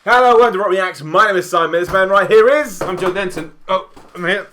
Hello, welcome to Rock Reacts. My name is Simon. This man right here is... I'm John Denton. Oh, I'm here.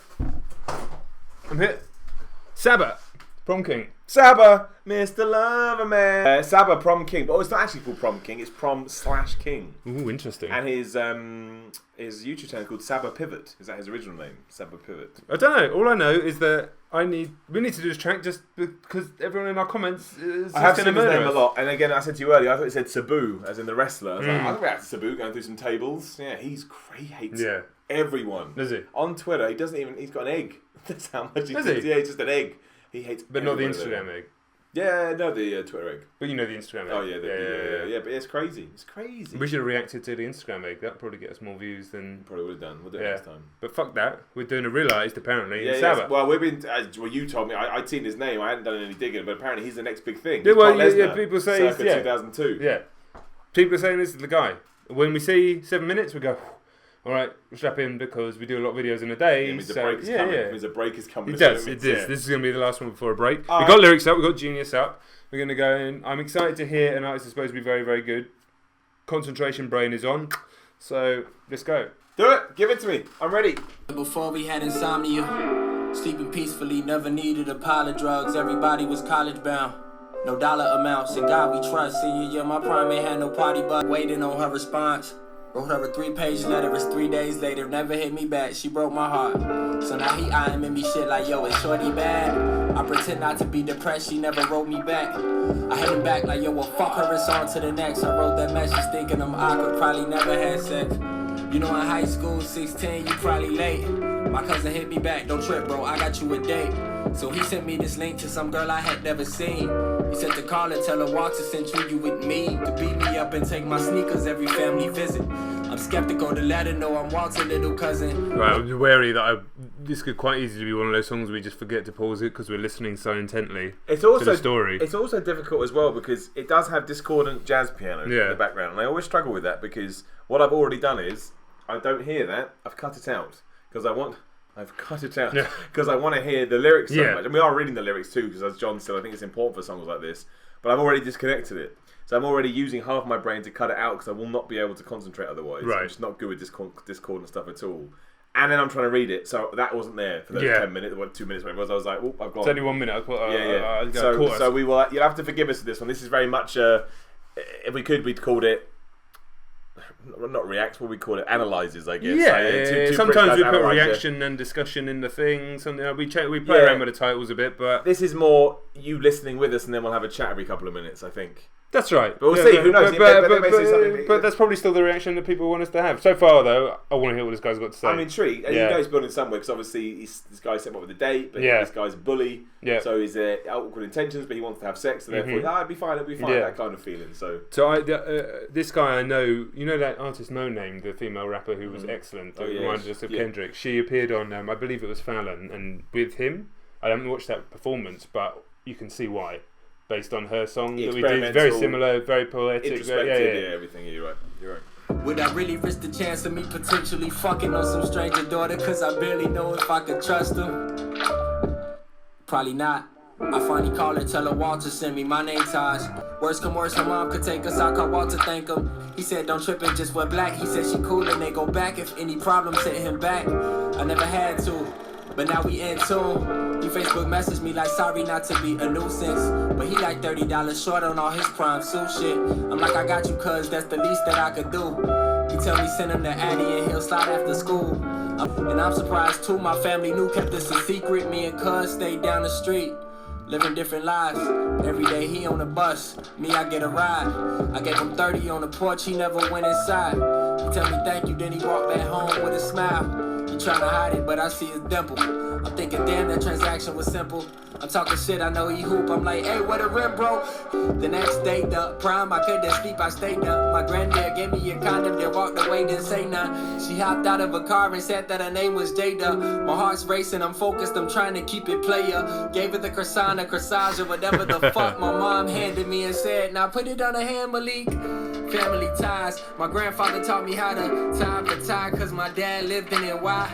Saba, Prom King. Saba, Mr. Lover Man. Saba, Prom King. But it's not actually called Prom King. It's Prom/King. Ooh, interesting. And his YouTube channel is called Saba Pivot. Is that his original name? Saba Pivot. I don't know. All I know is that we need to do this track just because everyone in our comments is I have just seen going his to name murder a us. lot. And again, I said to you earlier, I thought it said Sabu, as in the wrestler. I was like, I can react to Sabu going through some tables. Yeah, he hates everyone. Does he? On Twitter, he's got an egg. That's how much he Does thinks. he? Yeah, he's just an egg. He hates But not the everyone. Instagram egg. Yeah, no, the Twitter egg. But you know the Instagram egg. Oh, yeah, but it's crazy. It's crazy. We should have reacted to the Instagram egg. That would probably get us more views than... Probably would have done. We'll do it next time. But fuck that. We're doing a realised, apparently, in Yeah. Saba. Well, we've been... well, you told me. I'd seen his name. I hadn't done any digging, but apparently he's the next big thing. Yeah, well, He's yeah, people say he's... Circa 2002. Yeah. People are saying this is the guy. When we see 7 minutes, we go... All right, we'll strap in because we do a lot of videos in a day. Yeah, means a break is coming. It means a break is coming. It does. This is going to be the last one before a break. We got right. lyrics up. We got Genius up. We're going to go in. I'm excited to hear an artist is supposed to be very, very good. Concentration brain is on. So let's go. Do it. Give it to me. I'm ready. Before we had insomnia, sleeping peacefully, never needed a pile of drugs. Everybody was college bound. No dollar amounts. In God we trust. Senior year, my prime ain't had no party, but waiting on her response. Wrote her a 3-page letter, it's 3 days later, never hit me back, she broke my heart. So now he eyeing me shit like, yo, is shorty bad? I pretend not to be depressed, she never wrote me back. I hit him back like, yo, well, fuck her, it's on to the next. I wrote that message thinking I'm awkward, probably never had sex. You know, in high school, 16, you probably late. My cousin hit me back, don't trip, bro, I got you a date. So he sent me this link to some girl I had never seen. He said to call her, tell her Walter sent you with me. To beat me up and take my sneakers every family visit. I'm skeptical to let her know I'm Walter's little cousin. Right, I'm wary that this could quite easily be one of those songs we just forget to pause it because we're listening so intently to the story. It's also difficult as well because it does have discordant jazz piano in the background. And I always struggle with that because what I've already done is, I don't hear that, I've cut it out. Because I've cut it out because I want to hear the lyrics so much. And we are reading the lyrics too, because as John said, I think it's important for songs like this. But I've already disconnected it. So I'm already using half my brain to cut it out because I will not be able to concentrate otherwise. Right. I'm just not good with discordant stuff at all. And then I'm trying to read it, so that wasn't there for those 10 minutes, 2 minutes, whatever it was. I was like, oh, I've gone. It's only 1 minute. So we will. You'll have to forgive us for this one. This is very much, if we could, we'd called it, not reacts, what we call it, analyzes, I guess. Yeah, sometimes we put reaction and discussion in the thing. Something we play around with the titles a bit, but this is more you listening with us, and then we'll have a chat every couple of minutes, I think. That's right. But we'll see. Who knows? But that's probably still the reaction that people want us to have. So far, though, I want to hear what this guy's got to say. I'm intrigued. And you know he's building somewhere because obviously this guy's set up with a date, but this guy's a bully. Yeah. So he's awkward intentions, but he wants to have sex, and therefore, it'll be fine, that kind of feeling. So this guy I know, you know that artist No Name, the female rapper who was excellent, who reminded us of Kendrick. She appeared on, I believe it was Fallon, and with him, I haven't watched that performance, but you can see why. Based on her song that we did, very similar, very poetic, introspective, everything. You're right. Would I really risk the chance of me potentially fucking on some stranger daughter? Cause I barely know if I could trust him. Probably not. I finally call her, tell her Walter sent me, my name Taj. Worst come worse, her mom could take us, I call Walter, thank him. He said don't trip and just wear black. He said she cool and they go back. If any problems, sent him back. I never had to, but now we in tune. He Facebook messaged me like sorry not to be a nuisance, but he like $30 short on all his prime suit shit. I'm like I got you cuz that's the least that I could do. He tell me send him to Addy and he'll slide after school. And I'm surprised too, my family knew, kept this a secret. Me and cuz stayed down the street, living different lives. Every day he on the bus, me I get a ride. I gave him 30 on the porch, he never went inside. He tell me thank you, then he walked back home with a smile. He tryna hide it, but I see his dimple. I'm thinking, damn, that transaction was simple. I'm talking shit, I know he hoop. I'm like, hey, what a rip, bro. The next day, the prom, I couldn't sleep, I stayed up. My granddad gave me a condom, then walked away, didn't say none. She hopped out of a car and said that her name was Jada. My heart's racing, I'm focused, I'm trying to keep it player. Gave her the croissant, a corsage, or whatever the fuck my mom handed me and said, now put it on a hand, Malik. Family ties, my grandfather taught me how to tie the tie, cause my dad lived in it. Why?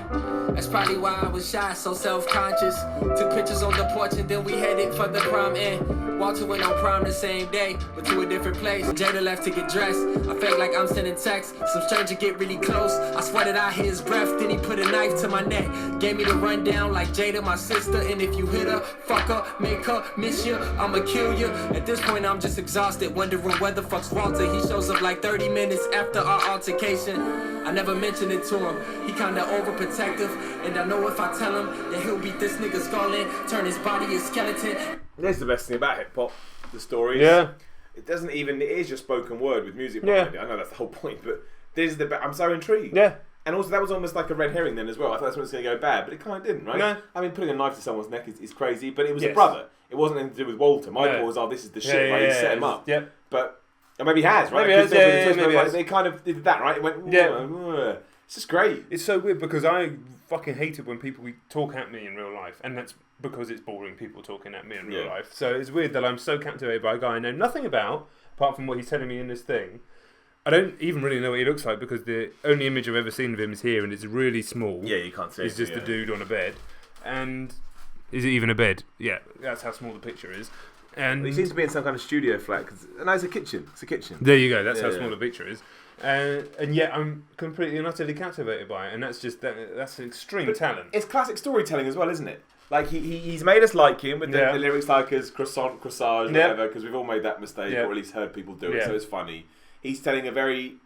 That's probably why I was shy, so self-conscious. Took pictures on the porch and then we headed for the prom. And Walter went on prom the same day, but to a different place. Jada left to get dressed. I felt like I'm sending texts, some stranger get really close. I swear that I hear his breath, then he put a knife to my neck. Gave me the rundown like Jada, my sister. And if you hit her, fuck her, make her miss you, I'ma kill you. At this point I'm just exhausted, wondering where the fuck's Walter. He shows up like 30 minutes after our altercation. I never mentioned it to him, he kinda overprotective. And I know if I tell him that he'll beat this nigga skull in, turn his body a skeleton. That's the best thing about hip hop, the stories. Yeah. It doesn't even, it is just spoken word with music behind it. I know that's the whole point, but there's I'm so intrigued. Yeah. And also that was almost like a red herring then as well. I thought that's when it's going to go bad, but it kind of didn't, right? No. I mean, putting a knife to someone's neck is crazy, but it was a brother. It wasn't anything to do with Walter. My thought was, oh, this is the shit, right? He set him up. Yep. But, or maybe he has, right? Maybe he has, they kind of did that, right? It went, it's just great. It's so weird because I fucking hate it when people talk at me in real life, and that's because it's boring people talking at me in real life. So it's weird that I'm so captivated by a guy I know nothing about, apart from what he's telling me in this thing. I don't even really know what he looks like because the only image I've ever seen of him is here, and it's really small. Yeah, you can't see it. He's just a dude on a bed. And is it even a bed? Yeah, that's how small the picture is. And he seems to be in some kind of studio flat. No, it's a kitchen. It's a kitchen. There you go. That's how small the picture is. And yet I'm completely and utterly captivated by it, and that's just that's extreme talent. It's classic storytelling as well, isn't it? Like he's made us like him with the lyrics like as croissant, corsage, whatever, because we've all made that mistake or at least heard people do it, so it's funny. He's telling a very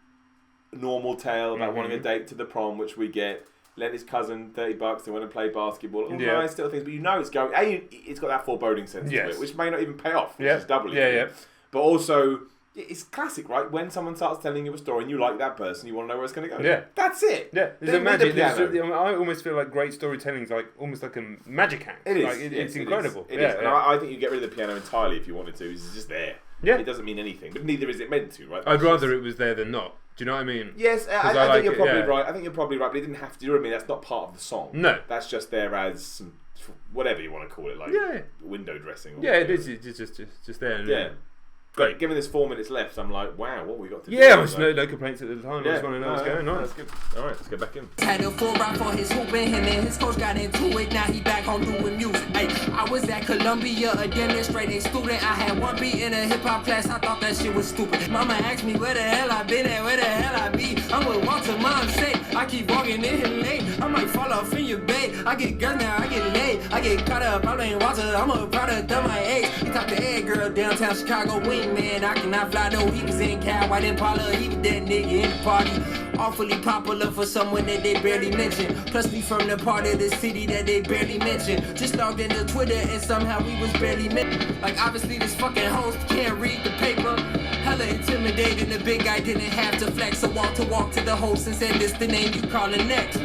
normal tale about wanting a date to the prom, which we get. Lent his cousin $30 to win and play basketball. All nice little things, but you know it's going. It's got that foreboding sense to it, which may not even pay off, which is doubly cool. But also, it's classic, right? When someone starts telling you a story and you like that person, you want to know where it's going to go. Yeah, that's it. Yeah, there's a magic. I almost feel like great storytelling is like almost like a magic act. It is. Like, it's incredible. It is. And I think you get rid of the piano entirely if you wanted to. It's just there. Yeah, it doesn't mean anything, but neither is it meant to, right? I'd rather it was there than not. Do you know what I mean? Yes, I think you're probably right. I think you're probably right, but it didn't have to. Do you know what I mean? That's not part of the song. No, that's just there as some, whatever you want to call it, like window dressing. Or it is. It's just there. Yeah. Great. Given this 4 minutes left, I'm like, wow, what we got to do? Yeah, no complaints at the time. I just want to know what's going on. That's good. All right, let's get back in. Had a full ride for his hoop and him and his coach got into it. Now he back home doing music. Hey, I was at Columbia, a demonstrating student. I had one beat in a hip hop class. I thought that shit was stupid. Mama asked me where the hell I been at, where the hell I be. I'm with Walter, mom say I keep walking in here late. I might fall off in your bed. I get girls now, I get laid. I get caught up, I blame Walter. I'm a product of my age. He talked to Ed girl downtown Chicago wingman. I cannot fly, no, he was in Cal, White Impala, he was that nigga in the party. Awfully popular for someone that they barely mention. Plus we from the part of the city that they barely mention. Just logged into Twitter and somehow we was barely mentioned. Like obviously this fucking host can't read the paper. Hella intimidating, the big guy didn't have to flex. So Walter walked to the host and said, this the name you calling next.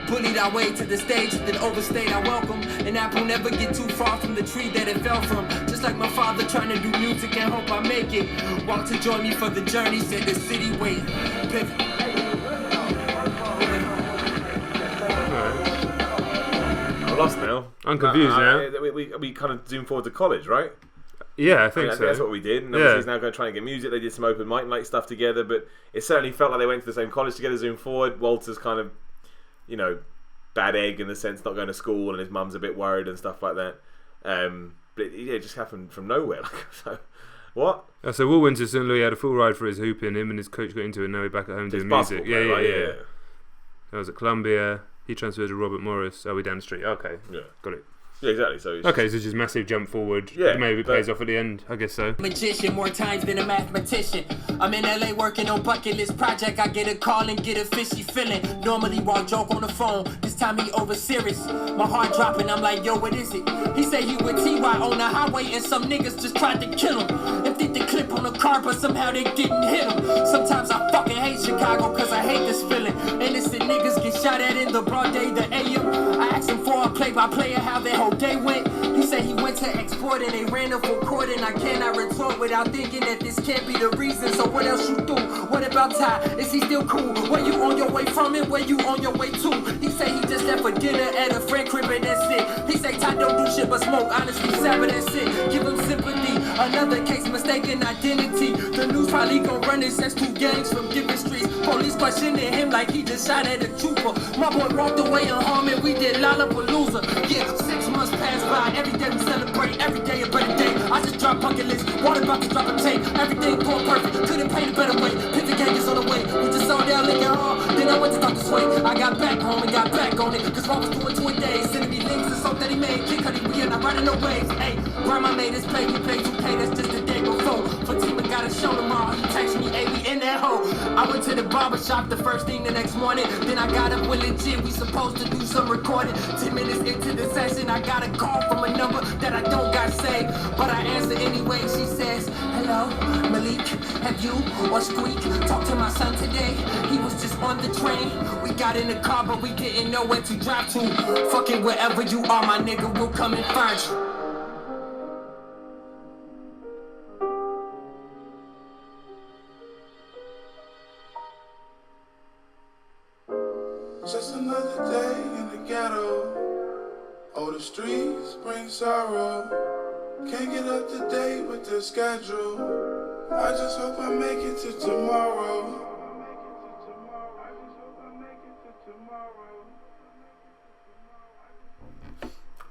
Bullied our way to the stage, then overstayed our welcome. An apple never get too far from the tree that it fell from. Just like my father trying to do music and hope I make it. Walter joined me for the journey, said the city wait. I'm lost now. I'm confused now. We kind of zoomed forward to college, right? Yeah, I think so. That's what we did. And obviously he's now going to try and get music. They did some open mic night stuff together, but it certainly felt like they went to the same college together, zoomed forward. Walter's kind of, bad egg in the sense not going to school and his mum's a bit worried and stuff like that. But it just happened from nowhere. So, what? So Will went to St. Louis, had a full ride for his hooping. Him and his coach got into it, and now he's back at home doing music. Yeah. I was at Columbia. He transferred to Robert Morris. Oh, we down the street. Okay. Yeah. Got it. Yeah, exactly. So it's just massive jump forward. Yeah, maybe it pays off at the end. I guess so. Magician more times than a mathematician. I'm in LA working on bucket list project. I get a call and get a fishy feeling. Normally walk joke on the phone. This time he over serious. My heart dropping. I'm like, yo, what is it? He say he with TY on the highway and some niggas just tried to kill him. Emptied the clip on the car, but somehow they didn't hit him. Sometimes I fucking hate Chicago cause I hate this feeling. Innocent niggas get shot at in the broad day, the AM. I asked him for a play-by-play of how their whole day went. He said he went to export and they ran him for court, and I cannot retort without thinking that this can't be the reason. So what else you do? What about Ty? Is he still cool? Where you on your way from and where you on your way to? He say he just left for dinner at a friend crib and that's it. He say Ty don't do shit but smoke. Honestly, Saba, that's it. Give him sympathy. Another case, mistaken identity. The news probably gon' run his sex two gangs from different streets. Police questioning him like he just shot at a trooper. My boy walked away unharmed and we did Lollapalooza. Yeah, 6 months passed by. Every day we celebrate. Every day a better day. I just dropped bucket list. Water about to drop a tape. Everything going perfect. Couldn't paint a better way. Pivot gang is on the way. We just saw down looking hard. Then I went to talk to Sway. I got back home and got back on it. Cause Ron was doing 2 days. Sending me links to something that he made. Kick Cudi, we are not riding no waves. Hey, grandma made us pay. We paid 2K, that's just the day before. Fatima got a show tomorrow. He texted me, hey, we in that hole. I went to the barber shop the first thing the next morning. Then I got up with legit. We supposed to do some recording. 10 minutes into the session, I got a call from a number that I don't got saved. But I answer anyway. She says, hello, Malik, have you or Squeak talked to my son today? He was just on the train. We got in the car, but we didn't know where to drive to. Fucking wherever you are, my nigga, we'll come and find you. Just another day in the ghetto. Oh, the streets bring sorrow. Can't get up to date with the schedule. I just hope I make it to tomorrow.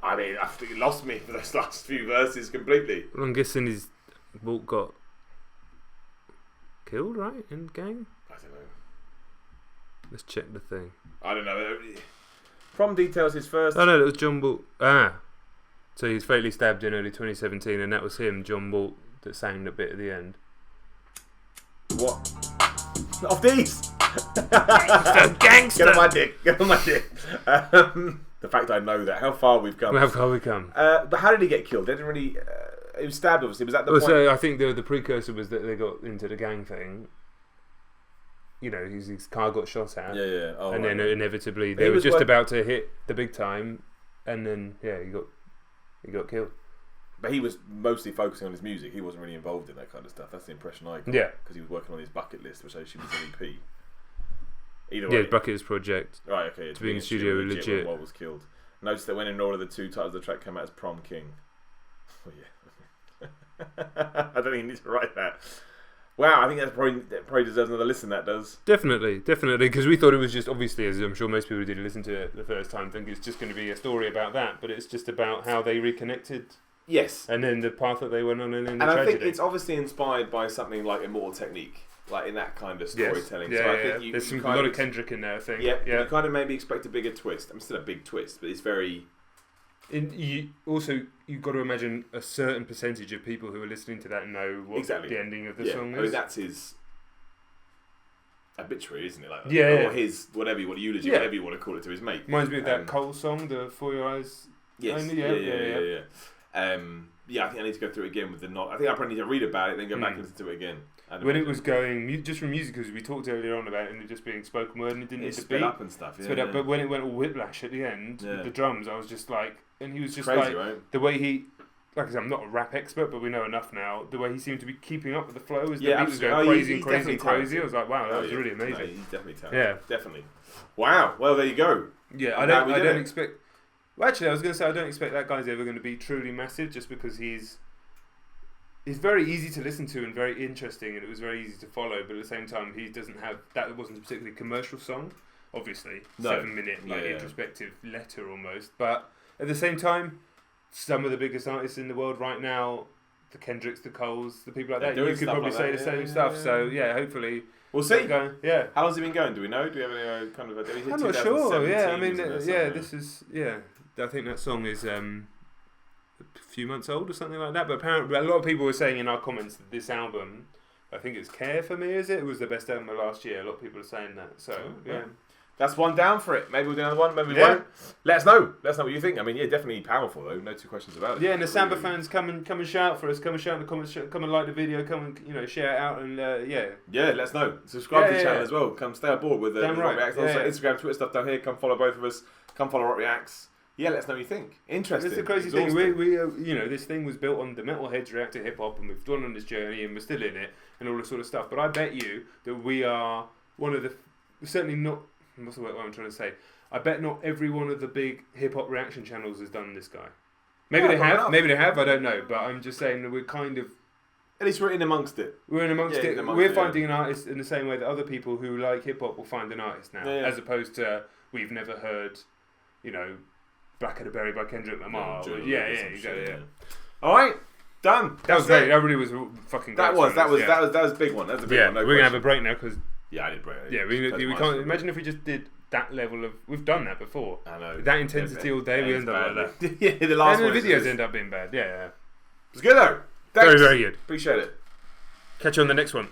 I mean, I think he lost me for those last few verses completely. Well, I'm guessing his Walt got killed, right, in the gang? I don't know. Let's check the thing. I don't know. Prom details his first... Oh no, it was John Walt. So he was fatally stabbed in early 2017, and that was him, John Walt, that sang the bit at the end. What? Of these? Gangster! Get on my dick. Get on my dick. The fact I know that. How far we've come. How far we come. But how did he get killed? They didn't really... he was stabbed, obviously. Was that the point? So I think the precursor was that they got into the gang thing. You know, his car got shot at. Yeah. Oh, and right. then inevitably they were just about to hit the big time, and then he got killed. But he was mostly focusing on his music. He wasn't really involved in that kind of stuff. That's the impression I got. Yeah. Because he was working on his bucket list, which actually was an EP. Either way. Yeah, Bucket's project. Right, okay. To be in the studio legit. When Walt was killed. Notice that when in order the 2 titles of the track came out as Prom King. Oh, yeah. I don't think you need to write that. Wow, I think that probably deserves another listen, that does. Definitely, because we thought it was just, obviously, as I'm sure most people who did listen to it the first time think it's just going to be a story about that, but it's just about how they reconnected. Yes. And then the path that they went on and then the tragedy. tragedy. I think it's obviously inspired by something like Immortal Technique, like in that kind of storytelling. Yes. So I think there's a lot of Kendrick in there, I think. Yeah. You kind of maybe expect a bigger twist. I mean, still a big twist, but it's very... you've got to imagine a certain percentage of people who are listening to that know what the ending of the song is. I mean, that's his obituary, isn't it? Like, or his whatever you want, eulogy, whatever you want to call it, to his mate. Reminds me of that Cole song, the For Your Eyes. Yes. Only? Yeah. I think I need to go through it again with the not. I think I probably need to read about it, then go back and listen to it again. When it was going, just from music, because we talked earlier on about it, and it just being spoken word, and it didn't need to sped up and stuff. Up, but when it went all whiplash at the end, with the drums, I was just like, and he was just crazy, like, right? The way he, like I said, I'm not a rap expert, but we know enough now. The way he seemed to be keeping up with the flow as the beat was going crazy. I was like, wow, that was really amazing. No, he's definitely talented. Yeah, definally. Wow. Well, there you go. Yeah, I don't expect. Well, actually, I was going to say I don't expect that guy's ever going to be truly massive, just because he's very easy to listen to and very interesting, and it was very easy to follow. But at the same time, he doesn't have that. It wasn't a particularly commercial song, obviously. 7-minute introspective letter almost. But at the same time, some of the biggest artists in the world right now, the Kendricks, the Coles, the people like that, you could probably say the same stuff. So hopefully we'll see. How long's it been going? Do we know? Do we have any kind of idea? I'm not sure. Yeah, I mean, this is I think that song is a few months old or something like that. But apparently, a lot of people were saying in our comments that this album, I think it's Care for Me, is it? It was the best album of last year. A lot of people are saying that. So that's one down for it. Maybe we'll do another one. Maybe we won't. Let us know. Let us know what you think. I mean, definitely powerful though. No two questions about it. Yeah, and the Saba fans, come and shout for us. Come and shout in the comments. Come and like the video. Come and share it out and let us know. Subscribe to the channel as well. Come stay on board with the Rock Reacts. Also Instagram, Twitter stuff down here. Come follow both of us. Come follow Rock Reacts. Yeah, let us know what you think. Interesting. It's the crazy thing. We this thing was built on the Metalheads react to hip hop, and we've gone on this journey, and we're still in it, and all this sort of stuff. But I bet you that we are one of the certainly not. What's the word I'm trying to say? I bet not every one of the big hip hop reaction channels has done this guy. Maybe they have. Maybe they have. I don't know. But I'm just saying that we're kind of. At least we're in amongst it. We're in amongst it. We're finding an artist in the same way that other people who like hip hop will find an artist now, as opposed to we've never heard, Black of the Berry by Kendrick Lamar. Yeah. All right, done. That was great. That really was fucking great. That was a big one. That's a big one. No we're gonna have a break now because Yeah, I didn't bring it. Yeah, we can't imagine if we just did that level of. We've done that before. I know. That intensity all day, we end up like that. Yeah, the last one. And the videos end up being bad. Yeah. It's good though. Thanks. Very, very good. Appreciate it. Catch you on the next one.